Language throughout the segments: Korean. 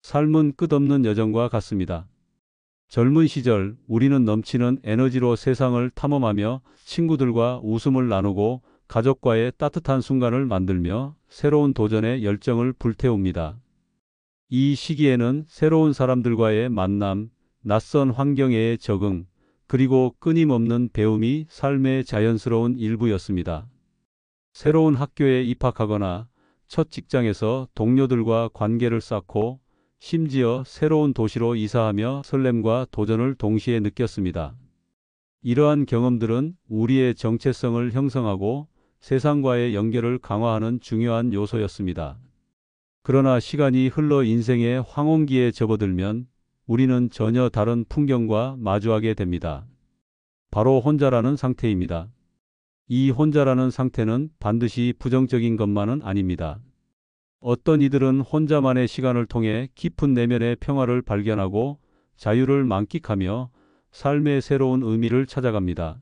삶은 끝없는 여정과 같습니다. 젊은 시절 우리는 넘치는 에너지로 세상을 탐험하며 친구들과 웃음을 나누고 가족과의 따뜻한 순간을 만들며 새로운 도전의 열정을 불태웁니다. 이 시기에는 새로운 사람들과의 만남, 낯선 환경에의 적응, 그리고 끊임없는 배움이 삶의 자연스러운 일부였습니다. 새로운 학교에 입학하거나 첫 직장에서 동료들과 관계를 쌓고 심지어 새로운 도시로 이사하며 설렘과 도전을 동시에 느꼈습니다. 이러한 경험들은 우리의 정체성을 형성하고 세상과의 연결을 강화하는 중요한 요소였습니다. 그러나 시간이 흘러 인생의 황혼기에 접어들면 우리는 전혀 다른 풍경과 마주하게 됩니다. 바로 혼자라는 상태입니다. 이 혼자라는 상태는 반드시 부정적인 것만은 아닙니다. 어떤 이들은 혼자만의 시간을 통해 깊은 내면의 평화를 발견하고 자유를 만끽하며 삶의 새로운 의미를 찾아갑니다.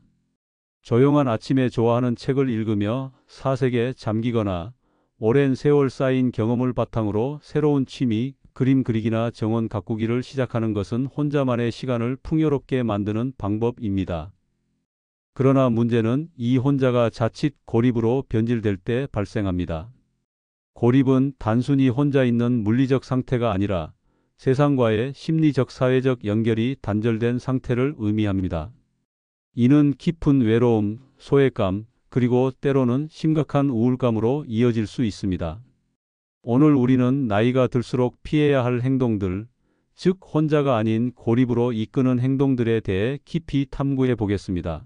조용한 아침에 좋아하는 책을 읽으며 사색에 잠기거나 오랜 세월 쌓인 경험을 바탕으로 새로운 취미, 그림 그리기나 정원 가꾸기를 시작하는 것은 혼자만의 시간을 풍요롭게 만드는 방법입니다. 그러나 문제는 이 혼자가 자칫 고립으로 변질될 때 발생합니다. 고립은 단순히 혼자 있는 물리적 상태가 아니라 세상과의 심리적 사회적 연결이 단절된 상태를 의미합니다. 이는 깊은 외로움, 소외감, 그리고 때로는 심각한 우울감으로 이어질 수 있습니다. 오늘 우리는 나이가 들수록 피해야 할 행동들, 즉 혼자가 아닌 고립으로 이끄는 행동들에 대해 깊이 탐구해 보겠습니다.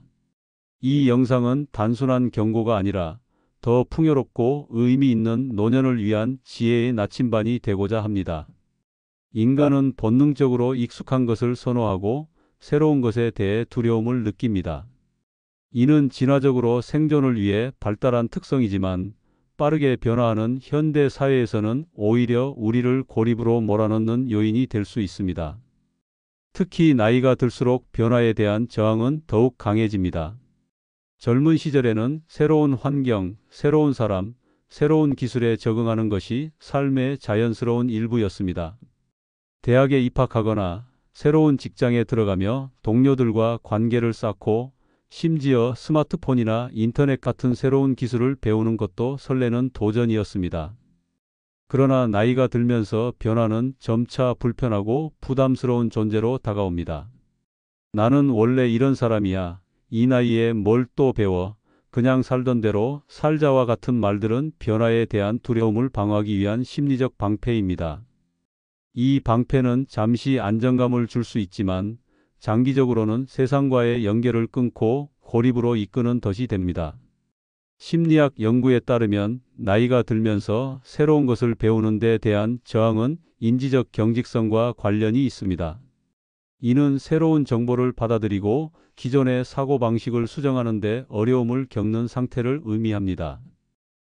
이 영상은 단순한 경고가 아니라 더 풍요롭고 의미 있는 노년을 위한 지혜의 나침반이 되고자 합니다. 인간은 본능적으로 익숙한 것을 선호하고 새로운 것에 대해 두려움을 느낍니다. 이는 진화적으로 생존을 위해 발달한 특성이지만 빠르게 변화하는 현대 사회에서는 오히려 우리를 고립으로 몰아넣는 요인이 될 수 있습니다. 특히 나이가 들수록 변화에 대한 저항은 더욱 강해집니다. 젊은 시절에는 새로운 환경, 새로운 사람, 새로운 기술에 적응하는 것이 삶의 자연스러운 일부였습니다. 대학에 입학하거나 새로운 직장에 들어가며 동료들과 관계를 쌓고 심지어 스마트폰이나 인터넷 같은 새로운 기술을 배우는 것도 설레는 도전이었습니다. 그러나 나이가 들면서 변화는 점차 불편하고 부담스러운 존재로 다가옵니다. 나는 원래 이런 사람이야. 이 나이에 뭘 또 배워. 그냥 살던 대로 살자와 같은 말들은 변화에 대한 두려움을 방어하기 위한 심리적 방패입니다. 이 방패는 잠시 안정감을 줄 수 있지만 장기적으로는 세상과의 연결을 끊고 고립으로 이끄는 덫이 됩니다. 심리학 연구에 따르면 나이가 들면서 새로운 것을 배우는 데 대한 저항은 인지적 경직성과 관련이 있습니다. 이는 새로운 정보를 받아들이고 기존의 사고방식을 수정하는 데 어려움을 겪는 상태를 의미합니다.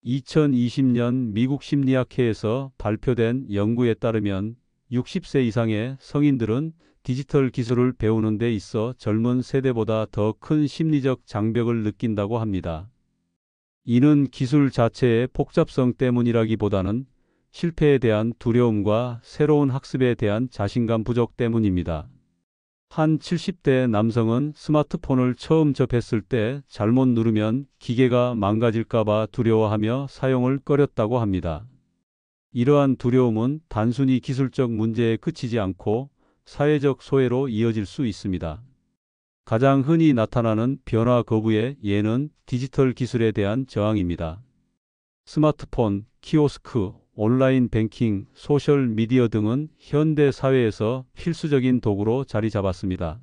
2020년 미국 심리학회에서 발표된 연구에 따르면 60세 이상의 성인들은 디지털 기술을 배우는 데 있어 젊은 세대보다 더 큰 심리적 장벽을 느낀다고 합니다. 이는 기술 자체의 복잡성 때문이라기보다는 실패에 대한 두려움과 새로운 학습에 대한 자신감 부족 때문입니다. 한 70대 남성은 스마트폰을 처음 접했을 때 잘못 누르면 기계가 망가질까봐 두려워하며 사용을 꺼렸다고 합니다. 이러한 두려움은 단순히 기술적 문제에 그치지 않고 사회적 소외로 이어질 수 있습니다. 가장 흔히 나타나는 변화 거부의 예는 디지털 기술에 대한 저항입니다. 스마트폰, 키오스크, 온라인 뱅킹, 소셜 미디어 등은 현대 사회에서 필수적인 도구로 자리 잡았습니다.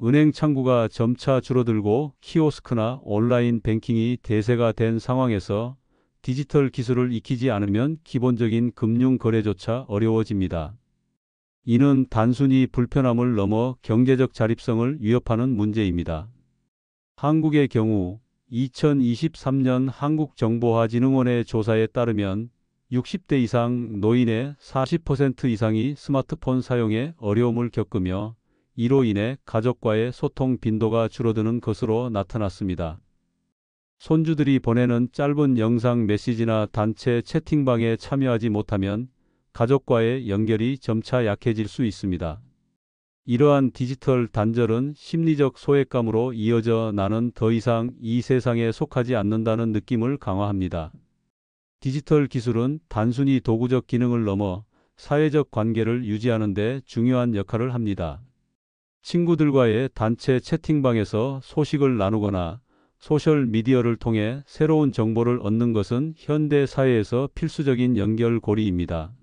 은행 창구가 점차 줄어들고 키오스크나 온라인 뱅킹이 대세가 된 상황에서 디지털 기술을 익히지 않으면 기본적인 금융 거래조차 어려워집니다. 이는 단순히 불편함을 넘어 경제적 자립성을 위협하는 문제입니다. 한국의 경우 2023년 한국정보화진흥원의 조사에 따르면 60대 이상 노인의 40% 이상이 스마트폰 사용에 어려움을 겪으며 이로 인해 가족과의 소통 빈도가 줄어드는 것으로 나타났습니다. 손주들이 보내는 짧은 영상 메시지나 단체 채팅방에 참여하지 못하면 가족과의 연결이 점차 약해질 수 있습니다. 이러한 디지털 단절은 심리적 소외감으로 이어져 나는 더 이상 이 세상에 속하지 않는다는 느낌을 강화합니다. 디지털 기술은 단순히 도구적 기능을 넘어 사회적 관계를 유지하는 데 중요한 역할을 합니다. 친구들과의 단체 채팅방에서 소식을 나누거나 소셜미디어를 통해 새로운 정보를 얻는 것은 현대 사회에서 필수적인 연결고리입니다.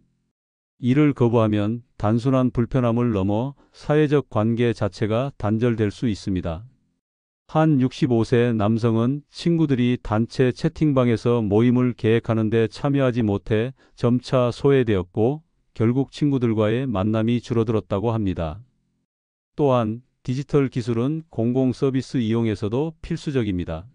이를 거부하면 단순한 불편함을 넘어 사회적 관계 자체가 단절될 수 있습니다. 한 65세 남성은 친구들이 단체 채팅방에서 모임을 계획하는 데 참여하지 못해 점차 소외되었고 결국 친구들과의 만남이 줄어들었다고 합니다. 또한 디지털 기술은 공공 서비스 이용에서도 필수적입니다.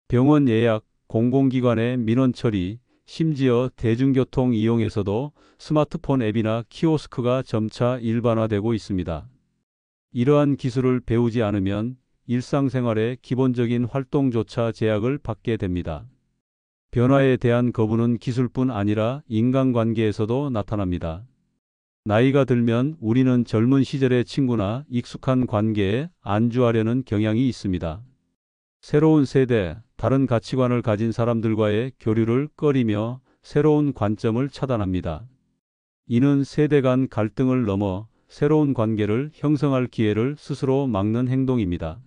병원 예약, 공공기관의 민원 처리, 심지어 대중교통 이용에서도 스마트폰 앱이나 키오스크가 점차 일반화되고 있습니다. 이러한 기술을 배우지 않으면 일상생활의 기본적인 활동조차 제약을 받게 됩니다. 변화에 대한 거부는 기술뿐 아니라 인간관계에서도 나타납니다. 나이가 들면 우리는 젊은 시절의 친구나 익숙한 관계에 안주하려는 경향이 있습니다. 새로운 세대, 다른 가치관을 가진 사람들과의 교류를 꺼리며 새로운 관점을 차단합니다. 이는 세대 간 갈등을 넘어 새로운 관계를 형성할 기회를 스스로 막는 행동입니다.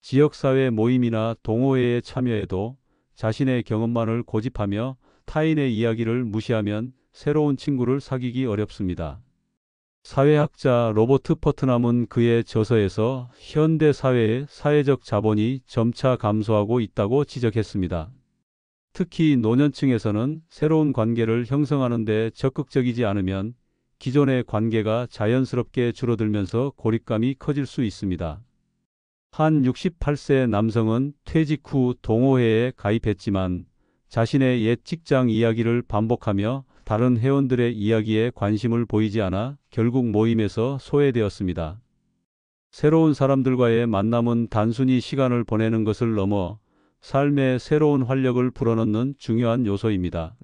지역사회 모임이나 동호회에 참여해도 자신의 경험만을 고집하며 타인의 이야기를 무시하면 새로운 친구를 사귀기 어렵습니다. 사회학자 로버트 퍼트남은 그의 저서에서 현대 사회의 사회적 자본이 점차 감소하고 있다고 지적했습니다. 특히 노년층에서는 새로운 관계를 형성하는 데 적극적이지 않으면 기존의 관계가 자연스럽게 줄어들면서 고립감이 커질 수 있습니다. 한 68세 남성은 퇴직 후 동호회에 가입했지만 자신의 옛 직장 이야기를 반복하며 다른 회원들의 이야기에 관심을 보이지 않아 결국 모임에서 소외되었습니다. 새로운 사람들과의 만남은 단순히 시간을 보내는 것을 넘어 삶의 새로운 활력을 불어넣는 중요한 요소입니다.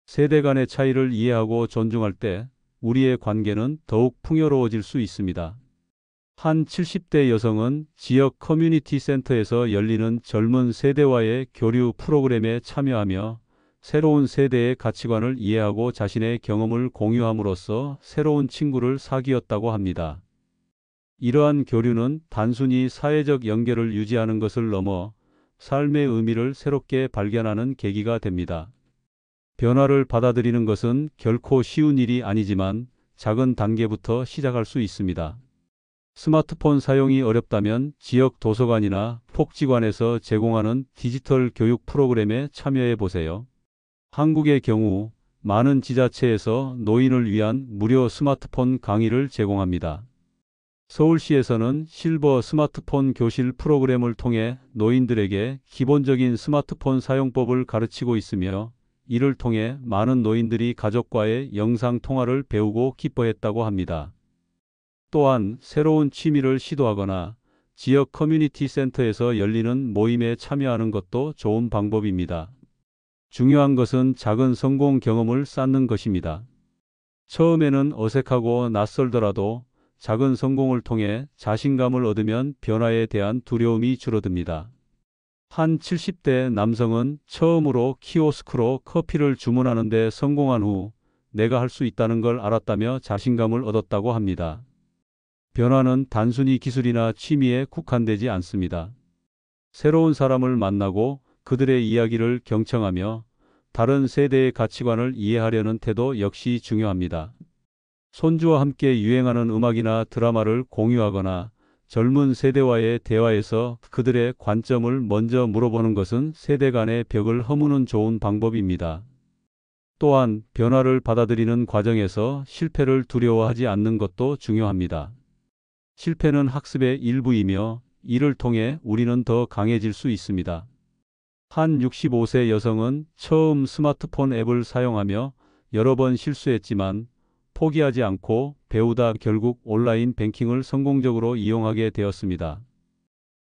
세대 간의 차이를 이해하고 존중할 때 우리의 관계는 더욱 풍요로워질 수 있습니다. 한 70대 여성은 지역 커뮤니티 센터에서 열리는 젊은 세대와의 교류 프로그램에 참여하며 새로운 세대의 가치관을 이해하고 자신의 경험을 공유함으로써 새로운 친구를 사귀었다고 합니다. 이러한 교류는 단순히 사회적 연결을 유지하는 것을 넘어 삶의 의미를 새롭게 발견하는 계기가 됩니다. 변화를 받아들이는 것은 결코 쉬운 일이 아니지만 작은 단계부터 시작할 수 있습니다. 스마트폰 사용이 어렵다면 지역 도서관이나 복지관에서 제공하는 디지털 교육 프로그램에 참여해 보세요. 한국의 경우 많은 지자체에서 노인을 위한 무료 스마트폰 강의를 제공합니다. 서울시에서는 실버 스마트폰 교실 프로그램을 통해 노인들에게 기본적인 스마트폰 사용법을 가르치고 있으며 이를 통해 많은 노인들이 가족과의 영상 통화를 배우고 기뻐했다고 합니다. 또한 새로운 취미를 시도하거나 지역 커뮤니티 센터에서 열리는 모임에 참여하는 것도 좋은 방법입니다. 중요한 것은 작은 성공 경험을 쌓는 것입니다. 처음에는 어색하고 낯설더라도 작은 성공을 통해 자신감을 얻으면 변화에 대한 두려움이 줄어듭니다. 한 70대 남성은 처음으로 키오스크로 커피를 주문하는 데 성공한 후 내가 할 수 있다는 걸 알았다며 자신감을 얻었다고 합니다. 변화는 단순히 기술이나 취미에 국한되지 않습니다. 새로운 사람을 만나고 그들의 이야기를 경청하며 다른 세대의 가치관을 이해하려는 태도 역시 중요합니다. 손주와 함께 유행하는 음악이나 드라마를 공유하거나 젊은 세대와의 대화에서 그들의 관점을 먼저 물어보는 것은 세대 간의 벽을 허무는 좋은 방법입니다. 또한 변화를 받아들이는 과정에서 실패를 두려워하지 않는 것도 중요합니다. 실패는 학습의 일부이며 이를 통해 우리는 더 강해질 수 있습니다. 한 65세 여성은 처음 스마트폰 앱을 사용하며 여러 번 실수했지만 포기하지 않고 배우다 결국 온라인 뱅킹을 성공적으로 이용하게 되었습니다.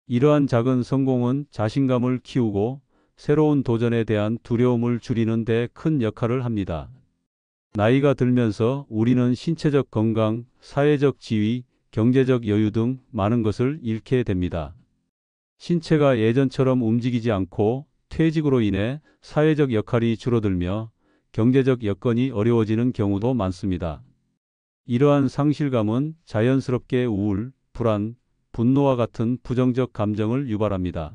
이러한 작은 성공은 자신감을 키우고 새로운 도전에 대한 두려움을 줄이는 데 큰 역할을 합니다. 나이가 들면서 우리는 신체적 건강, 사회적 지위, 경제적 여유 등 많은 것을 잃게 됩니다. 신체가 예전처럼 움직이지 않고 퇴직으로 인해 사회적 역할이 줄어들며 경제적 여건이 어려워지는 경우도 많습니다. 이러한 상실감은 자연스럽게 우울, 불안, 분노와 같은 부정적 감정을 유발합니다.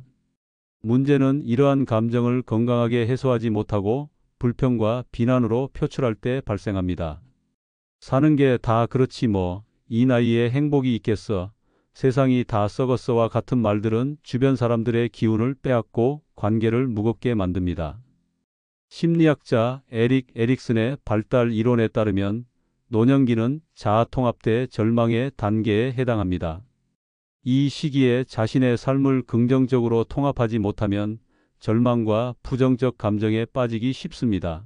문제는 이러한 감정을 건강하게 해소하지 못하고 불평과 비난으로 표출할 때 발생합니다. 사는 게 다 그렇지 뭐, 이 나이에 행복이 있겠어, 세상이 다 썩었어와 같은 말들은 주변 사람들의 기운을 빼앗고 관계를 무겁게 만듭니다. 심리학자 에릭 에릭슨의 발달 이론에 따르면 노년기는 자아통합대 절망의 단계에 해당합니다. 이 시기에 자신의 삶을 긍정적으로 통합하지 못하면 절망과 부정적 감정에 빠지기 쉽습니다.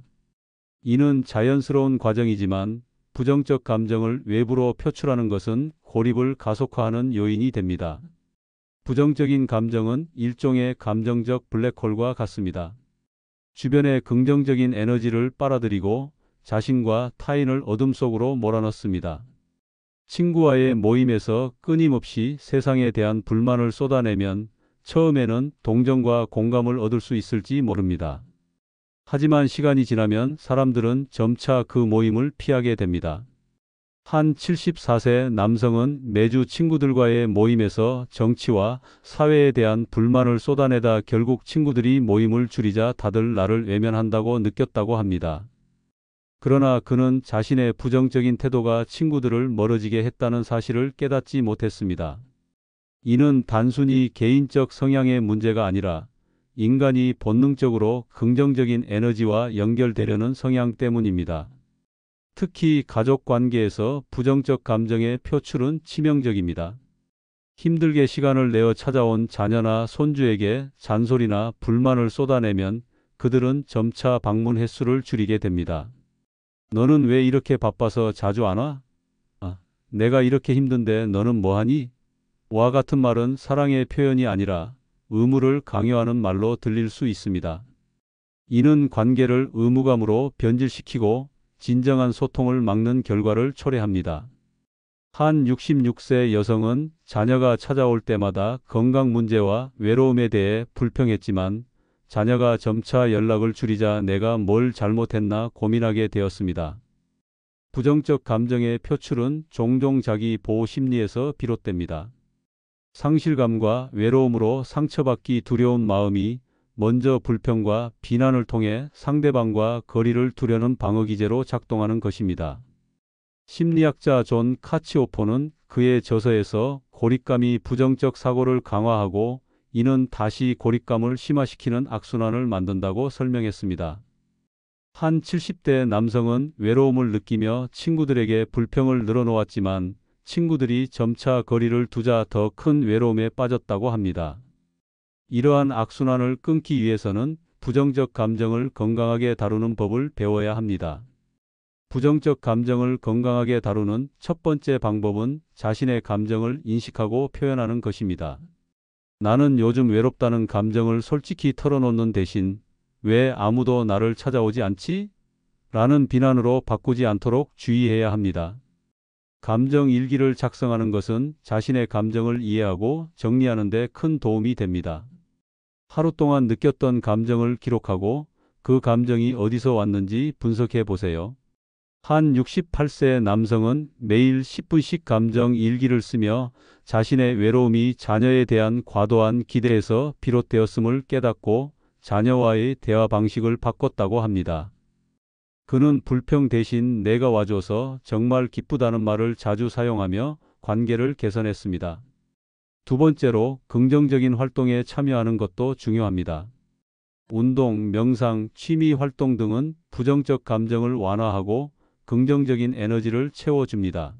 이는 자연스러운 과정이지만 부정적 감정을 외부로 표출하는 것은 고립을 가속화하는 요인이 됩니다. 부정적인 감정은 일종의 감정적 블랙홀과 같습니다. 주변의 긍정적인 에너지를 빨아들이고 자신과 타인을 어둠 속으로 몰아넣습니다. 친구와의 모임에서 끊임없이 세상에 대한 불만을 쏟아내면 처음에는 동정과 공감을 얻을 수 있을지 모릅니다. 하지만 시간이 지나면 사람들은 점차 그 모임을 피하게 됩니다. 한 74세 남성은 매주 친구들과의 모임에서 정치와 사회에 대한 불만을 쏟아내다 결국 친구들이 모임을 줄이자 다들 나를 외면한다고 느꼈다고 합니다. 그러나 그는 자신의 부정적인 태도가 친구들을 멀어지게 했다는 사실을 깨닫지 못했습니다. 이는 단순히 개인적 성향의 문제가 아니라 인간이 본능적으로 긍정적인 에너지와 연결되려는 성향 때문입니다. 특히 가족 관계에서 부정적 감정의 표출은 치명적입니다. 힘들게 시간을 내어 찾아온 자녀나 손주에게 잔소리나 불만을 쏟아내면 그들은 점차 방문 횟수를 줄이게 됩니다. 너는 왜 이렇게 바빠서 자주 안 와? 내가 이렇게 힘든데 너는 뭐하니? 와 같은 말은 사랑의 표현이 아니라 의무를 강요하는 말로 들릴 수 있습니다. 이는 관계를 의무감으로 변질시키고 진정한 소통을 막는 결과를 초래합니다. 한 66세 여성은 자녀가 찾아올 때마다 건강 문제와 외로움에 대해 불평했지만 자녀가 점차 연락을 줄이자 내가 뭘 잘못했나 고민하게 되었습니다. 부정적 감정의 표출은 종종 자기 보호 심리에서 비롯됩니다. 상실감과 외로움으로 상처받기 두려운 마음이 먼저 불평과 비난을 통해 상대방과 거리를 두려는 방어기제로 작동하는 것입니다. 심리학자 존 카치오포는 그의 저서에서 고립감이 부정적 사고를 강화하고 이는 다시 고립감을 심화시키는 악순환을 만든다고 설명했습니다. 한 70대 남성은 외로움을 느끼며 친구들에게 불평을 늘어놓았지만 친구들이 점차 거리를 두자 더 큰 외로움에 빠졌다고 합니다. 이러한 악순환을 끊기 위해서는 부정적 감정을 건강하게 다루는 법을 배워야 합니다. 부정적 감정을 건강하게 다루는 첫 번째 방법은 자신의 감정을 인식하고 표현하는 것입니다. 나는 요즘 외롭다는 감정을 솔직히 털어놓는 대신 왜 아무도 나를 찾아오지 않지? 라는 비난으로 바꾸지 않도록 주의해야 합니다. 감정 일기를 작성하는 것은 자신의 감정을 이해하고 정리하는 데 큰 도움이 됩니다. 하루 동안 느꼈던 감정을 기록하고 그 감정이 어디서 왔는지 분석해 보세요. 한 68세 남성은 매일 10분씩 감정 일기를 쓰며 자신의 외로움이 자녀에 대한 과도한 기대에서 비롯되었음을 깨닫고 자녀와의 대화 방식을 바꿨다고 합니다. 그는 불평 대신 내가 와줘서 정말 기쁘다는 말을 자주 사용하며 관계를 개선했습니다. 두 번째로 긍정적인 활동에 참여하는 것도 중요합니다. 운동, 명상, 취미 활동 등은 부정적 감정을 완화하고 긍정적인 에너지를 채워줍니다.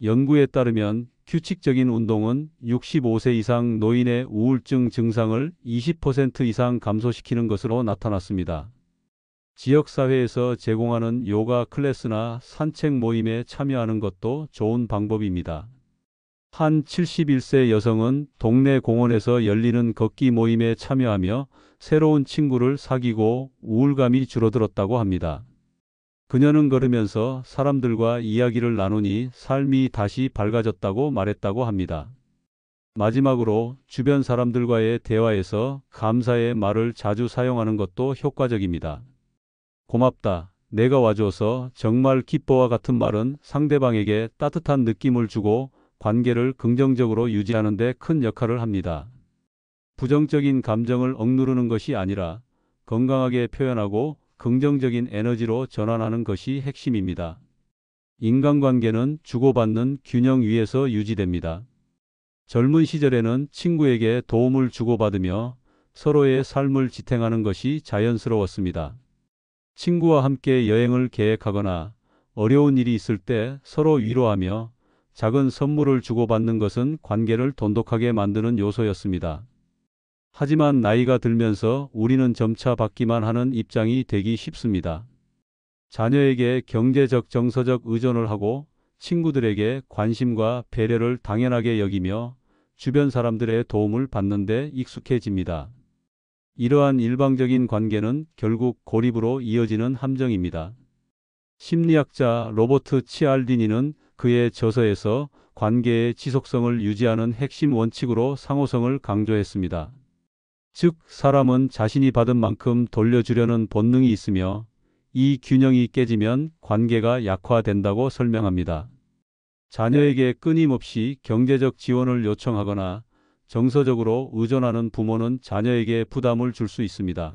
연구에 따르면 규칙적인 운동은 65세 이상 노인의 우울증 증상을 20% 이상 감소시키는 것으로 나타났습니다. 지역사회에서 제공하는 요가 클래스나 산책 모임에 참여하는 것도 좋은 방법입니다. 한 71세 여성은 동네 공원에서 열리는 걷기 모임에 참여하며 새로운 친구를 사귀고 우울감이 줄어들었다고 합니다. 그녀는 걸으면서 사람들과 이야기를 나누니 삶이 다시 밝아졌다고 말했다고 합니다. 마지막으로 주변 사람들과의 대화에서 감사의 말을 자주 사용하는 것도 효과적입니다. 고맙다. 내가 와줘서 정말 기뻐와 같은 말은 상대방에게 따뜻한 느낌을 주고 관계를 긍정적으로 유지하는 데 큰 역할을 합니다. 부정적인 감정을 억누르는 것이 아니라 건강하게 표현하고 긍정적인 에너지로 전환하는 것이 핵심입니다. 인간관계는 주고받는 균형 위에서 유지됩니다. 젊은 시절에는 친구에게 도움을 주고받으며 서로의 삶을 지탱하는 것이 자연스러웠습니다. 친구와 함께 여행을 계획하거나 어려운 일이 있을 때 서로 위로하며 작은 선물을 주고받는 것은 관계를 돈독하게 만드는 요소였습니다. 하지만 나이가 들면서 우리는 점차 받기만 하는 입장이 되기 쉽습니다. 자녀에게 경제적 정서적 의존을 하고 친구들에게 관심과 배려를 당연하게 여기며 주변 사람들의 도움을 받는 데 익숙해집니다. 이러한 일방적인 관계는 결국 고립으로 이어지는 함정입니다. 심리학자 로버트 치알디니는 그의 저서에서 관계의 지속성을 유지하는 핵심 원칙으로 상호성을 강조했습니다. 즉, 사람은 자신이 받은 만큼 돌려주려는 본능이 있으며 이 균형이 깨지면 관계가 약화된다고 설명합니다. 자녀에게 끊임없이 경제적 지원을 요청하거나 정서적으로 의존하는 부모는 자녀에게 부담을 줄 수 있습니다.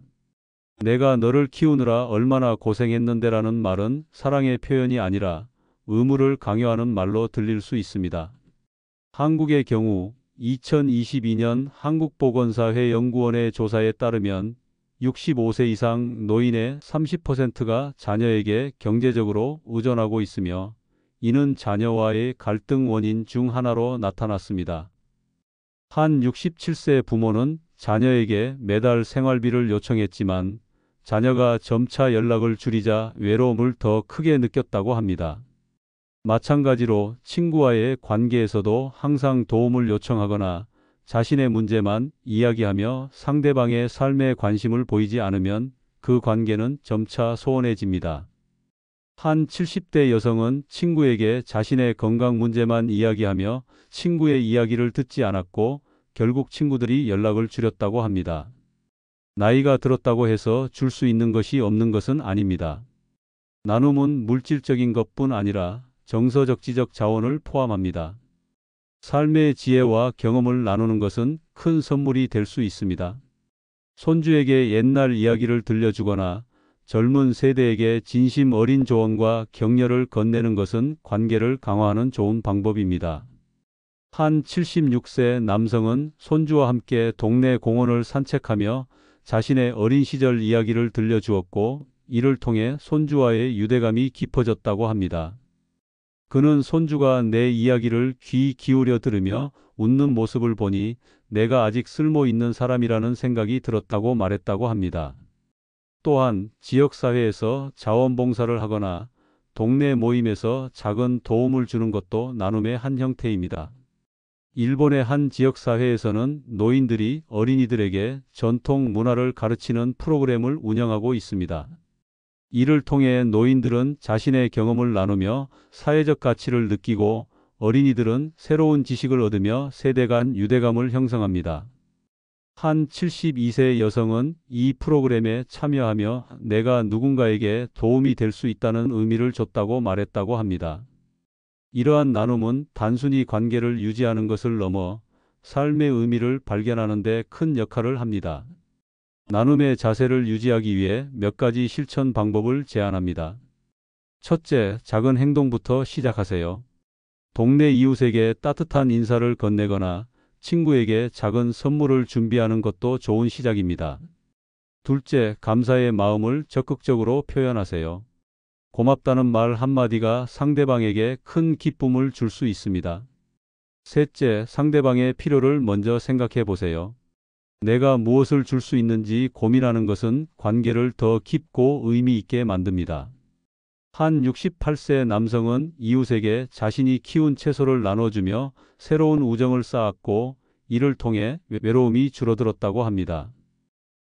내가 너를 키우느라 얼마나 고생했는데라는 말은 사랑의 표현이 아니라 의무를 강요하는 말로 들릴 수 있습니다. 한국의 경우 2022년 한국보건사회 연구원의 조사에 따르면 65세 이상 노인의 30%가 자녀에게 경제적으로 의존하고 있으며 이는 자녀와의 갈등 원인 중 하나로 나타났습니다. 한 67세 부모는 자녀에게 매달 생활비를 요청했지만 자녀가 점차 연락을 줄이자 외로움을 더 크게 느꼈다고 합니다. 마찬가지로 친구와의 관계에서도 항상 도움을 요청하거나 자신의 문제만 이야기하며 상대방의 삶에 관심을 보이지 않으면 그 관계는 점차 소원해집니다. 한 70대 여성은 친구에게 자신의 건강 문제만 이야기하며 친구의 이야기를 듣지 않았고 결국 친구들이 연락을 줄였다고 합니다. 나이가 들었다고 해서 줄 수 있는 것이 없는 것은 아닙니다. 나눔은 물질적인 것뿐 아니라 정서적 지적 자원을 포함합니다. 삶의 지혜와 경험을 나누는 것은 큰 선물이 될 수 있습니다. 손주에게 옛날 이야기를 들려주거나 젊은 세대에게 진심 어린 조언과 격려를 건네는 것은 관계를 강화하는 좋은 방법입니다. 한 76세 남성은 손주와 함께 동네 공원을 산책하며 자신의 어린 시절 이야기를 들려주었고 이를 통해 손주와의 유대감이 깊어졌다고 합니다. 그는 손주가 내 이야기를 귀 기울여 들으며 웃는 모습을 보니 내가 아직 쓸모 있는 사람이라는 생각이 들었다고 말했다고 합니다. 또한 지역사회에서 자원봉사를 하거나 동네 모임에서 작은 도움을 주는 것도 나눔의 한 형태입니다. 일본의 한 지역사회에서는 노인들이 어린이들에게 전통 문화를 가르치는 프로그램을 운영하고 있습니다. 이를 통해 노인들은 자신의 경험을 나누며 사회적 가치를 느끼고 어린이들은 새로운 지식을 얻으며 세대 간 유대감을 형성합니다. 한 72세 여성은 이 프로그램에 참여하며 내가 누군가에게 도움이 될 수 있다는 의미를 줬다고 말했다고 합니다. 이러한 나눔은 단순히 관계를 유지하는 것을 넘어 삶의 의미를 발견하는 데 큰 역할을 합니다. 나눔의 자세를 유지하기 위해 몇 가지 실천 방법을 제안합니다. 첫째, 작은 행동부터 시작하세요. 동네 이웃에게 따뜻한 인사를 건네거나 친구에게 작은 선물을 준비하는 것도 좋은 시작입니다. 둘째, 감사의 마음을 적극적으로 표현하세요. 고맙다는 말 한마디가 상대방에게 큰 기쁨을 줄 수 있습니다. 셋째, 상대방의 필요를 먼저 생각해 보세요. 내가 무엇을 줄 수 있는지 고민하는 것은 관계를 더 깊고 의미 있게 만듭니다. 한 68세 남성은 이웃에게 자신이 키운 채소를 나눠주며 새로운 우정을 쌓았고 이를 통해 외로움이 줄어들었다고 합니다.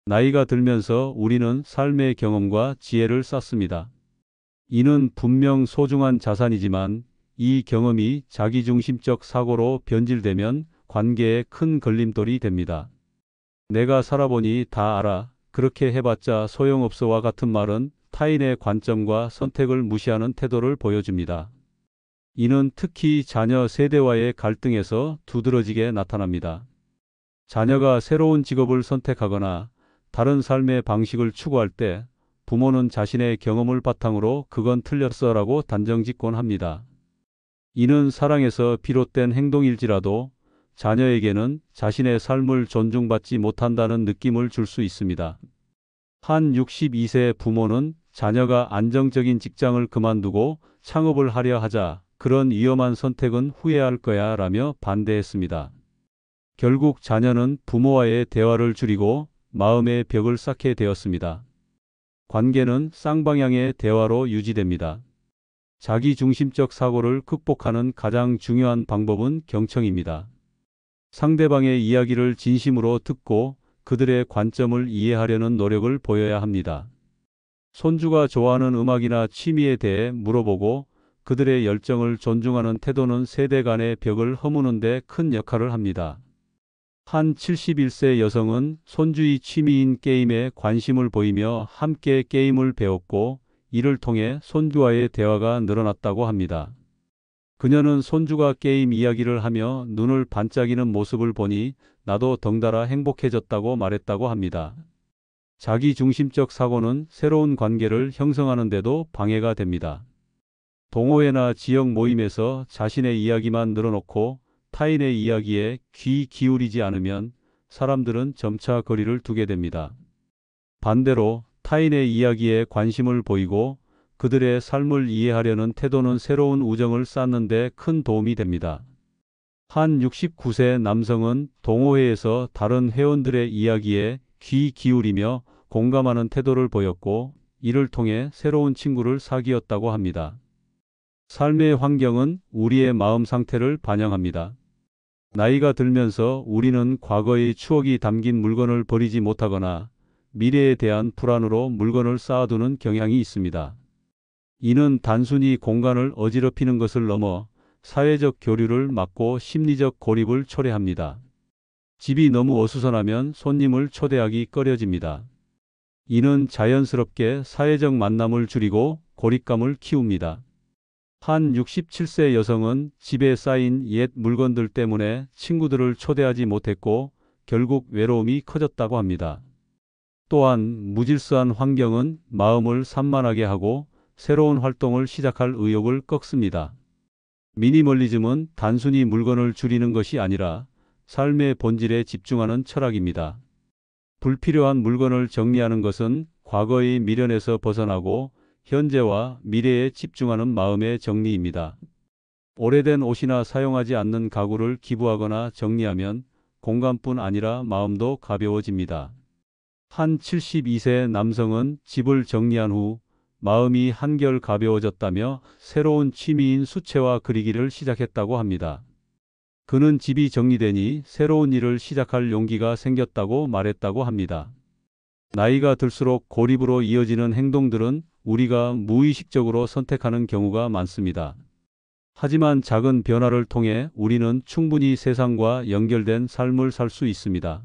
나이가 들면서 우리는 삶의 경험과 지혜를 쌓습니다. 이는 분명 소중한 자산이지만 이 경험이 자기중심적 사고로 변질되면 관계에 큰 걸림돌이 됩니다. 내가 살아보니 다 알아. 그렇게 해봤자 소용없어와 같은 말은 타인의 관점과 선택을 무시하는 태도를 보여줍니다. 이는 특히 자녀 세대와의 갈등에서 두드러지게 나타납니다. 자녀가 새로운 직업을 선택하거나 다른 삶의 방식을 추구할 때 부모는 자신의 경험을 바탕으로 그건 틀렸어라고 단정짓곤 합니다. 이는 사랑에서 비롯된 행동일지라도 자녀에게는 자신의 삶을 존중받지 못한다는 느낌을 줄 수 있습니다. 한 62세 부모는 자녀가 안정적인 직장을 그만두고 창업을 하려 하자 그런 위험한 선택은 후회할 거야 라며 반대했습니다. 결국 자녀는 부모와의 대화를 줄이고 마음의 벽을 쌓게 되었습니다. 관계는 쌍방향의 대화로 유지됩니다. 자기중심적 사고를 극복하는 가장 중요한 방법은 경청입니다. 상대방의 이야기를 진심으로 듣고 그들의 관점을 이해하려는 노력을 보여야 합니다. 손주가 좋아하는 음악이나 취미에 대해 물어보고 그들의 열정을 존중하는 태도는 세대 간의 벽을 허무는 데 큰 역할을 합니다. 한 71세 여성은 손주의 취미인 게임에 관심을 보이며 함께 게임을 배웠고 이를 통해 손주와의 대화가 늘어났다고 합니다. 그녀는 손주가 게임 이야기를 하며 눈을 반짝이는 모습을 보니 나도 덩달아 행복해졌다고 말했다고 합니다. 자기중심적 사고는 새로운 관계를 형성하는 데도 방해가 됩니다. 동호회나 지역 모임에서 자신의 이야기만 늘어놓고 타인의 이야기에 귀 기울이지 않으면 사람들은 점차 거리를 두게 됩니다. 반대로 타인의 이야기에 관심을 보이고 그들의 삶을 이해하려는 태도는 새로운 우정을 쌓는 데 큰 도움이 됩니다. 한 69세 남성은 동호회에서 다른 회원들의 이야기에 귀 기울이며 공감하는 태도를 보였고 이를 통해 새로운 친구를 사귀었다고 합니다. 삶의 환경은 우리의 마음 상태를 반영합니다. 나이가 들면서 우리는 과거의 추억이 담긴 물건을 버리지 못하거나 미래에 대한 불안으로 물건을 쌓아두는 경향이 있습니다. 이는 단순히 공간을 어지럽히는 것을 넘어 사회적 교류를 막고 심리적 고립을 초래합니다. 집이 너무 어수선하면 손님을 초대하기 꺼려집니다. 이는 자연스럽게 사회적 만남을 줄이고 고립감을 키웁니다. 한 67세 여성은 집에 쌓인 옛 물건들 때문에 친구들을 초대하지 못했고 결국 외로움이 커졌다고 합니다. 또한 무질서한 환경은 마음을 산만하게 하고 새로운 활동을 시작할 의욕을 꺾습니다. 미니멀리즘은 단순히 물건을 줄이는 것이 아니라 삶의 본질에 집중하는 철학입니다. 불필요한 물건을 정리하는 것은 과거의 미련에서 벗어나고 현재와 미래에 집중하는 마음의 정리입니다. 오래된 옷이나 사용하지 않는 가구를 기부하거나 정리하면 공간뿐 아니라 마음도 가벼워집니다. 한 72세 남성은 집을 정리한 후 마음이 한결 가벼워졌다며 새로운 취미인 수채화 그리기를 시작했다고 합니다. 그는 집이 정리되니 새로운 일을 시작할 용기가 생겼다고 말했다고 합니다. 나이가 들수록 고립으로 이어지는 행동들은 우리가 무의식적으로 선택하는 경우가 많습니다. 하지만 작은 변화를 통해 우리는 충분히 세상과 연결된 삶을 살 수 있습니다.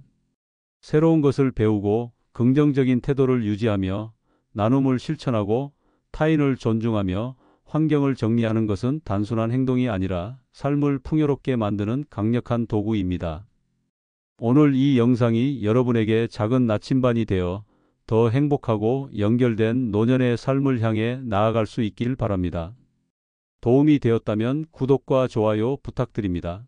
새로운 것을 배우고 긍정적인 태도를 유지하며 나눔을 실천하고 타인을 존중하며 환경을 정리하는 것은 단순한 행동이 아니라 삶을 풍요롭게 만드는 강력한 도구입니다. 오늘 이 영상이 여러분에게 작은 나침반이 되어 더 행복하고 연결된 노년의 삶을 향해 나아갈 수 있길 바랍니다. 도움이 되었다면 구독과 좋아요 부탁드립니다.